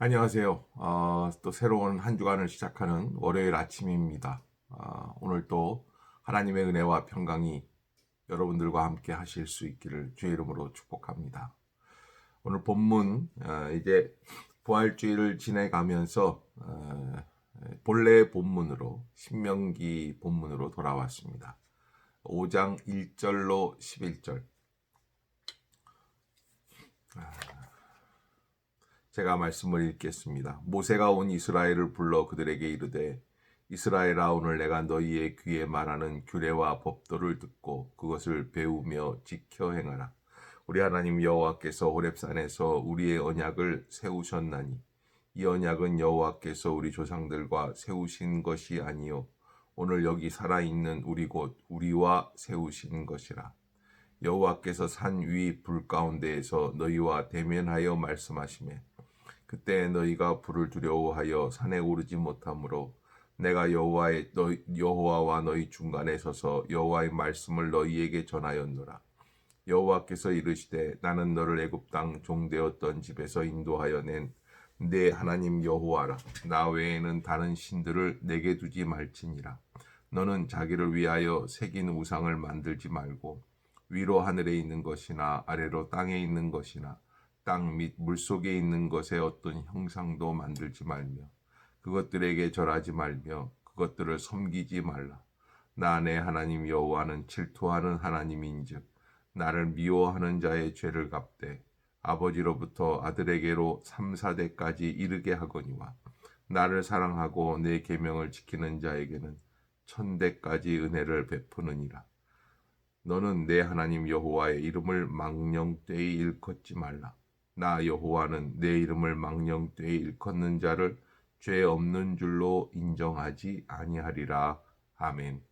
안녕하세요. 또 새로운 한 주간을 시작하는 월요일 아침입니다. 오늘 또 하나님의 은혜와 평강이 여러분들과 함께 하실 수 있기를 주의 이름으로 축복합니다. 오늘 본문, 이제 부활주의를 지내가면서 본래 본문으로 신명기 본문으로 돌아왔습니다. 5장 1절로 11절. 제가 말씀을 읽겠습니다. 모세가 온 이스라엘을 불러 그들에게 이르되 이스라엘아, 오늘 내가 너희의 귀에 말하는 규례와 법도를 듣고 그것을 배우며 지켜 행하라. 우리 하나님 여호와께서 호렙산에서 우리의 언약을 세우셨나니 이 언약은 여호와께서 우리 조상들과 세우신 것이 아니요 오늘 여기 살아있는 우리 곧 우리와 세우신 것이라. 여호와께서 산 위 불 가운데에서 너희와 대면하여 말씀하시매 그때 너희가 불을 두려워하여 산에 오르지 못하므로 내가 여호와와 너희 중간에 서서 여호와의 말씀을 너희에게 전하였노라. 여호와께서 이르시되 나는 너를 애굽 땅 종되었던 집에서 인도하여 낸 내 하나님 여호와라. 나 외에는 다른 신들을 내게 두지 말지니라. 너는 자기를 위하여 새긴 우상을 만들지 말고 위로 하늘에 있는 것이나 아래로 땅에 있는 것이나 땅 및 물속에 있는 것의 어떤 형상도 만들지 말며 그것들에게 절하지 말며 그것들을 섬기지 말라. 나 내 하나님 여호와는 질투하는 하나님인즉 나를 미워하는 자의 죄를 갚되 아버지로부터 아들에게로 3, 4대까지 이르게 하거니와 나를 사랑하고 내 계명을 지키는 자에게는 1000대까지 은혜를 베푸느니라. 너는 내 하나님 여호와의 이름을 망령되이 일컫지 말라. 나 여호와는 내 이름을 망령되이 일컫는 자를 죄 없는 줄로 인정하지 아니하리라. 아멘.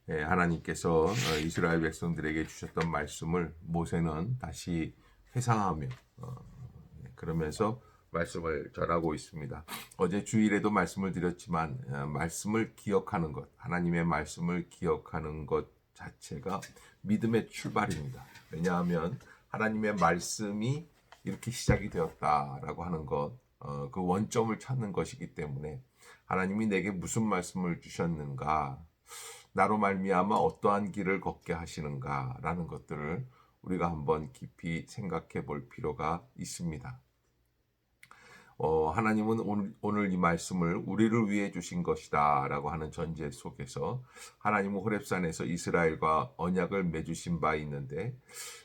하나님께서 이스라엘 백성들에게 주셨던 말씀을 모세는 다시 회상하며 그러면서 말씀을 전하고 있습니다. 어제 주일에도 말씀을 드렸지만 말씀을 기억하는 것, 하나님의 말씀을 기억하는 것 자체가 믿음의 출발입니다. 왜냐하면 하나님의 말씀이 이렇게 시작이 되었다라고 하는 것, 그 원점을 찾는 것이기 때문에 하나님이 내게 무슨 말씀을 주셨는가, 나로 말미암아 어떠한 길을 걷게 하시는가라는 것들을 우리가 한번 깊이 생각해 볼 필요가 있습니다. 하나님은 오늘 이 말씀을 우리를 위해 주신 것이다 라고 하는 전제 속에서 하나님은 호렙산에서 이스라엘과 언약을 맺으신 바 있는데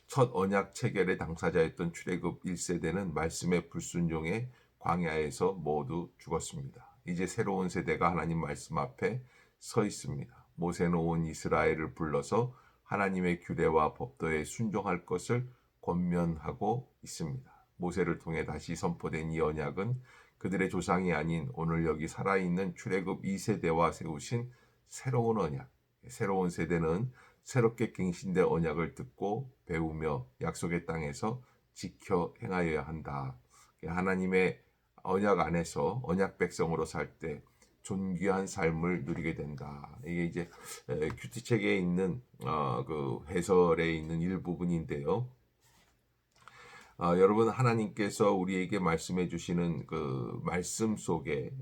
첫 언약 체결의 당사자였던 출애굽 1세대는 말씀의 불순종에 광야에서 모두 죽었습니다. 이제 새로운 세대가 하나님 말씀 앞에 서 있습니다. 모세는 온 이스라엘을 불러서 하나님의 규례와 법도에 순종할 것을 권면하고 있습니다. 모세를 통해 다시 선포된 이 언약은 그들의 조상이 아닌 오늘 여기 살아있는 출애굽 2세대와 세우신 새로운 언약, 새로운 세대는 새롭게 갱신된 언약을 듣고 배우며 약속의 땅에서 지켜 행하여야 한다. 하나님의 언약 안에서 언약 백성으로 살 때 존귀한 삶을 누리게 된다. 이게 이제 큐티책에 있는 그 해설에 있는 일부분인데요. 여러분, 하나님께서 우리에게 말씀해 주시는 그 말씀 속에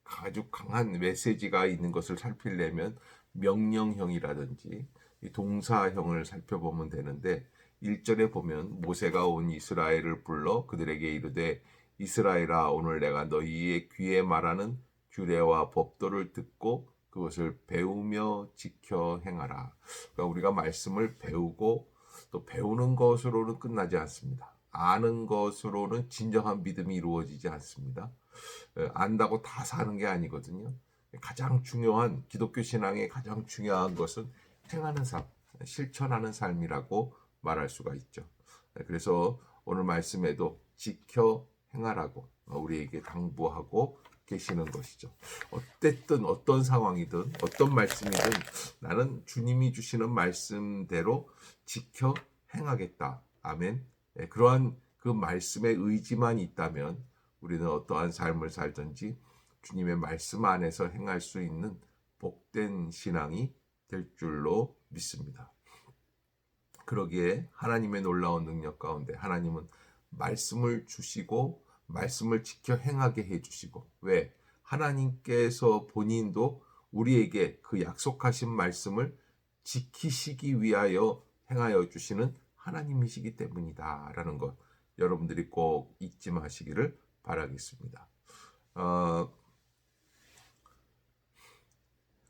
아주 강한 메시지가 있는 것을 살피려면 명령형이라든지 동사형을 살펴보면 되는데 1절에 보면 모세가 온 이스라엘을 불러 그들에게 이르되 이스라엘아, 오늘 내가 너희의 귀에 말하는 규례와 법도를 듣고 그것을 배우며 지켜 행하라. 그러니까 우리가 말씀을 배우고 또 배우는 것으로는 끝나지 않습니다. 아는 것으로는 진정한 믿음이 이루어지지 않습니다. 안다고 다 사는 게 아니거든요. 가장 중요한 기독교 신앙의 가장 중요한 것은 행하는 삶, 실천하는 삶이라고 말할 수가 있죠. 그래서 오늘 말씀에도 지켜 행하라고 우리에게 당부하고 계시는 것이죠. 어쨌든 어떤 상황이든 어떤 말씀이든 나는 주님이 주시는 말씀대로 지켜 행하겠다. 아멘. 그러한 그 말씀의 의지만 있다면 우리는 어떠한 삶을 살든지 주님의 말씀 안에서 행할 수 있는 복된 신앙이 될 줄로 믿습니다. 그러기에 하나님의 놀라운 능력 가운데 하나님은 말씀을 주시고 말씀을 지켜 행하게 해주시고, 왜? 하나님께서 본인도 우리에게 그 약속하신 말씀을 지키시기 위하여 행하여 주시는 하나님이시기 때문이다 라는 것, 여러분들이 꼭 잊지 마시기를 바라겠습니다.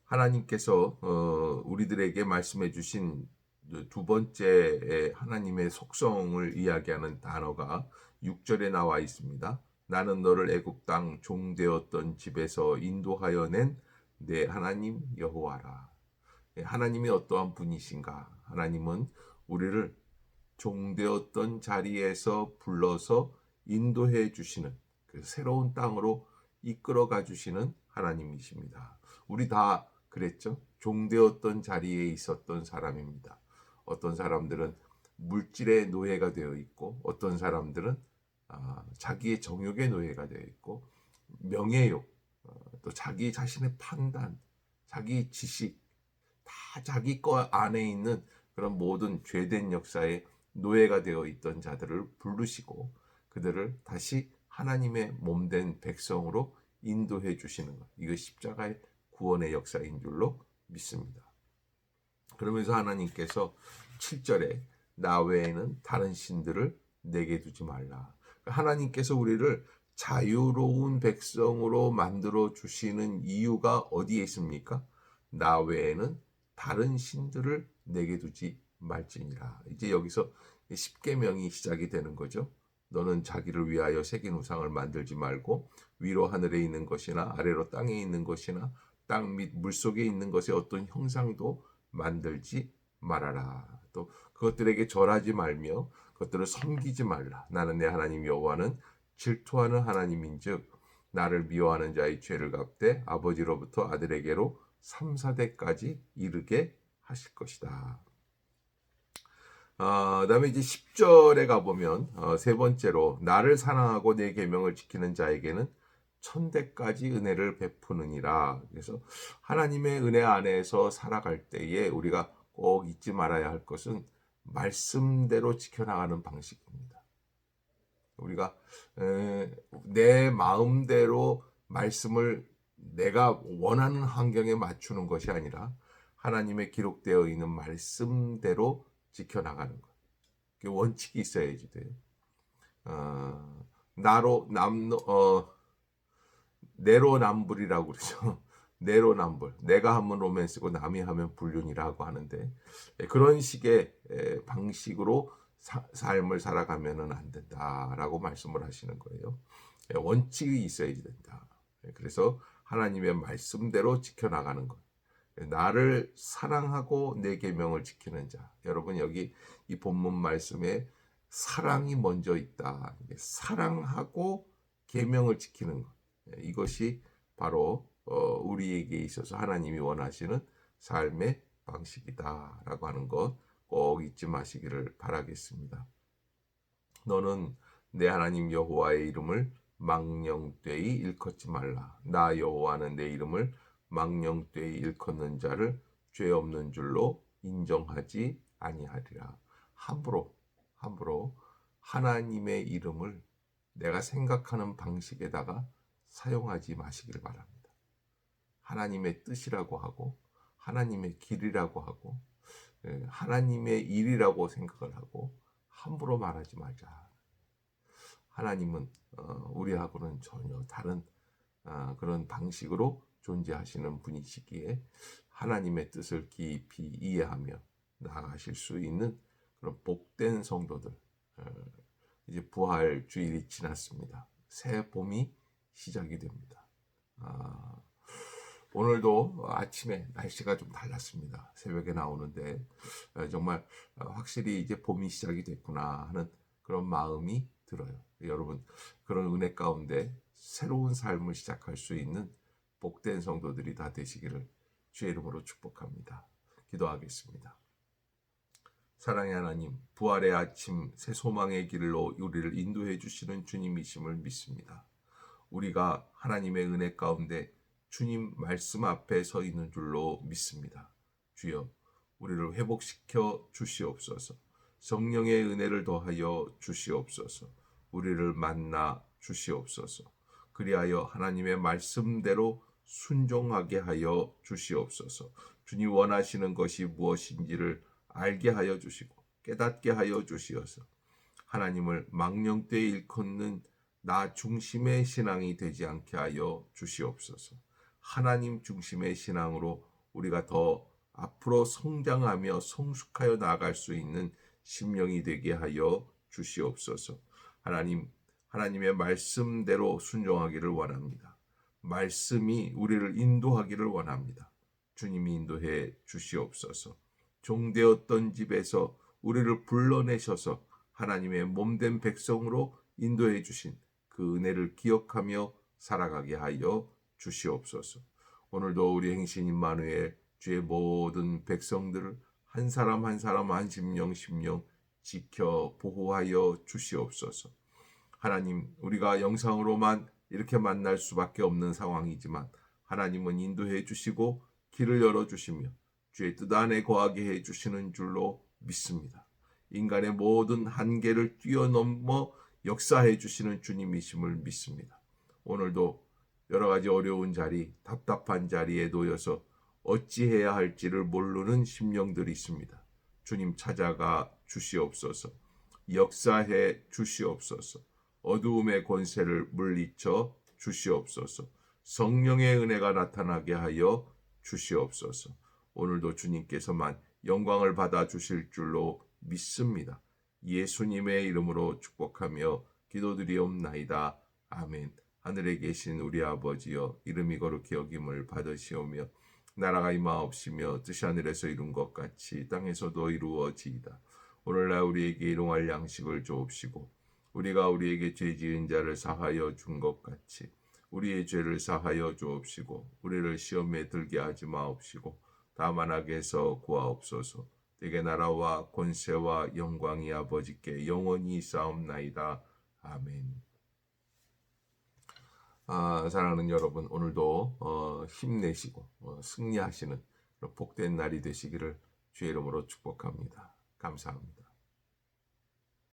하나님께서 우리들에게 말씀해 주신 두 번째 하나님의 속성을 이야기하는 단어가 6절에 나와 있습니다. 나는 너를 애굽 땅 종되었던 집에서 인도하여 낸 내 하나님 여호와라. 하나님이 어떠한 분이신가? 하나님은 우리를 종되었던 자리에서 불러서 인도해 주시는, 그 새로운 땅으로 이끌어가 주시는 하나님이십니다. 우리 다 그랬죠? 종되었던 자리에 있었던 사람입니다. 어떤 사람들은 물질의 노예가 되어 있고, 어떤 사람들은 자기의 정욕의 노예가 되어 있고, 명예욕, 또 자기 자신의 판단, 자기 지식, 다 자기 거 안에 있는 그런 모든 죄된 역사의 노예가 되어 있던 자들을 부르시고 그들을 다시 하나님의 몸된 백성으로 인도해 주시는 것, 이거 십자가의 구원의 역사인 줄로 믿습니다. 그러면서 하나님께서 7절에 나 외에는 다른 신들을 내게 두지 말라. 하나님께서 우리를 자유로운 백성으로 만들어 주시는 이유가 어디에 있습니까? 나 외에는 다른 신들을 내게 두지 말지니라. 이제 여기서 십계명이 시작이 되는 거죠. 너는 자기를 위하여 새긴 우상을 만들지 말고 위로 하늘에 있는 것이나 아래로 땅에 있는 것이나 땅 및 물속에 있는 것의 어떤 형상도 만들지 말아라. 또 그것들에게 절하지 말며 그것들을 섬기지 말라. 나는 내 하나님 여호와는 질투하는 하나님인즉 나를 미워하는 자의 죄를 갚되 아버지로부터 아들에게로 3, 4대까지 이르게 하실 것이다. 그다음에 이제 10절에 가보면 세 번째로 나를 사랑하고 내 계명을 지키는 자에게는 1000대까지 은혜를 베푸느니라. 그래서 하나님의 은혜 안에서 살아갈 때에 우리가 꼭 잊지 말아야 할 것은 말씀대로 지켜나가는 방식입니다. 우리가 내 마음대로 말씀을 내가 원하는 환경에 맞추는 것이 아니라 하나님의 기록되어 있는 말씀대로 지켜나가는 것. 그 원칙이 있어야지 돼요. 내로남불이라고 그러죠. 내로남불. 내가 하면 로맨스고 남이 하면 불륜이라고 하는데, 그런 식의 방식으로 삶을 살아가면은 안 된다라고 말씀을 하시는 거예요. 원칙이 있어야지 된다. 그래서 하나님의 말씀대로 지켜나가는 것. 나를 사랑하고 내 계명을 지키는 자. 여러분, 여기 이 본문 말씀에 사랑이 먼저 있다. 사랑하고 계명을 지키는 것. 이것이 바로 우리에게 있어서 하나님이 원하시는 삶의 방식이다라고 하는 것 꼭 잊지 마시기를 바라겠습니다. 너는 내 하나님 여호와의 이름을 망령되이 일컫지 말라. 나 여호와는 내 이름을 망령되이 일컫는 자를 죄 없는 줄로 인정하지 아니하리라. 함부로 하나님의 이름을 내가 생각하는 방식에다가 사용하지 마시길 바랍니다. 하나님의 뜻이라고 하고 하나님의 길이라고 하고 하나님의 일이라고 생각을 하고 함부로 말하지 말자. 하나님은 우리하고는 전혀 다른 그런 방식으로 존재하시는 분이시기에 하나님의 뜻을 깊이 이해하며 나아가실 수 있는 그런 복된 성도들. 이제 부활 주일이 지났습니다. 새 봄이 시작이 됩니다. 오늘도 아침에 날씨가 좀 달랐습니다. 새벽에 나오는데 정말 확실히 이제 봄이 시작이 됐구나 하는 그런 마음이 들어요. 여러분, 그런 은혜 가운데 새로운 삶을 시작할 수 있는 복된 성도들이 다 되시기를 주의 이름으로 축복합니다. 기도하겠습니다. 사랑의 하나님, 부활의 아침 새 소망의 길로 우리를 인도해 주시는 주님이심을 믿습니다. 우리가 하나님의 은혜 가운데 주님 말씀 앞에 서 있는 줄로 믿습니다. 주여, 우리를 회복시켜 주시옵소서. 성령의 은혜를 더하여 주시옵소서. 우리를 만나 주시옵소서. 그리하여 하나님의 말씀대로 순종하게 하여 주시옵소서. 주님 원하시는 것이 무엇인지를 알게 하여 주시고 깨닫게 하여 주시어서 하나님을 망령되이 일컫는 나 중심의 신앙이 되지 않게 하여 주시옵소서. 하나님 중심의 신앙으로 우리가 더 앞으로 성장하며 성숙하여 나아갈 수 있는 심령이 되게 하여 주시옵소서. 하나님의 말씀대로 순종하기를 원합니다. 말씀이 우리를 인도하기를 원합니다. 주님이 인도해 주시옵소서. 종되었던 집에서 우리를 불러내셔서 하나님의 몸된 백성으로 인도해 주신 그 은혜를 기억하며 살아가게 하여 주시옵소서. 오늘도 우리 행신 임마누엘 주의 모든 백성들을 한 사람 한 사람 한 심령 지켜 보호하여 주시옵소서. 하나님, 우리가 영상으로만 이렇게 만날 수밖에 없는 상황이지만 하나님은 인도해 주시고 길을 열어 주시며 주의 뜻 안에 거하게 해 주시는 줄로 믿습니다. 인간의 모든 한계를 뛰어넘어 역사해 주시는 주님이심을 믿습니다. 오늘도 여러 가지 어려운 자리, 답답한 자리에 놓여서 어찌해야 할지를 모르는 심령들이 있습니다. 주님 찾아가 주시옵소서. 역사해 주시옵소서. 어두움의 권세를 물리쳐 주시옵소서. 성령의 은혜가 나타나게 하여 주시옵소서. 오늘도 주님께서만 영광을 받아 주실 줄로 믿습니다. 예수님의 이름으로 축복하며 기도드리옵나이다. 아멘. 하늘에 계신 우리 아버지여, 이름이 거룩히 여김을 받으시오며 나라가 임하옵시며 뜻이 하늘에서 이룬 것 같이 땅에서도 이루어지이다. 오늘날 우리에게 일용할 양식을 주옵시고 우리가 우리에게 죄 지은 자를 사하여 준 것 같이 우리의 죄를 사하여 주옵시고 우리를 시험에 들게 하지 마옵시고 다만 악에서 구하옵소서. 내게 나라와 권세와 영광이 아버지께 영원히 있사옵나이다. 아멘. 사랑하는 여러분, 오늘도 힘내시고 승리하시는 복된 날이 되시기를 주의 이름으로 축복합니다. 감사합니다.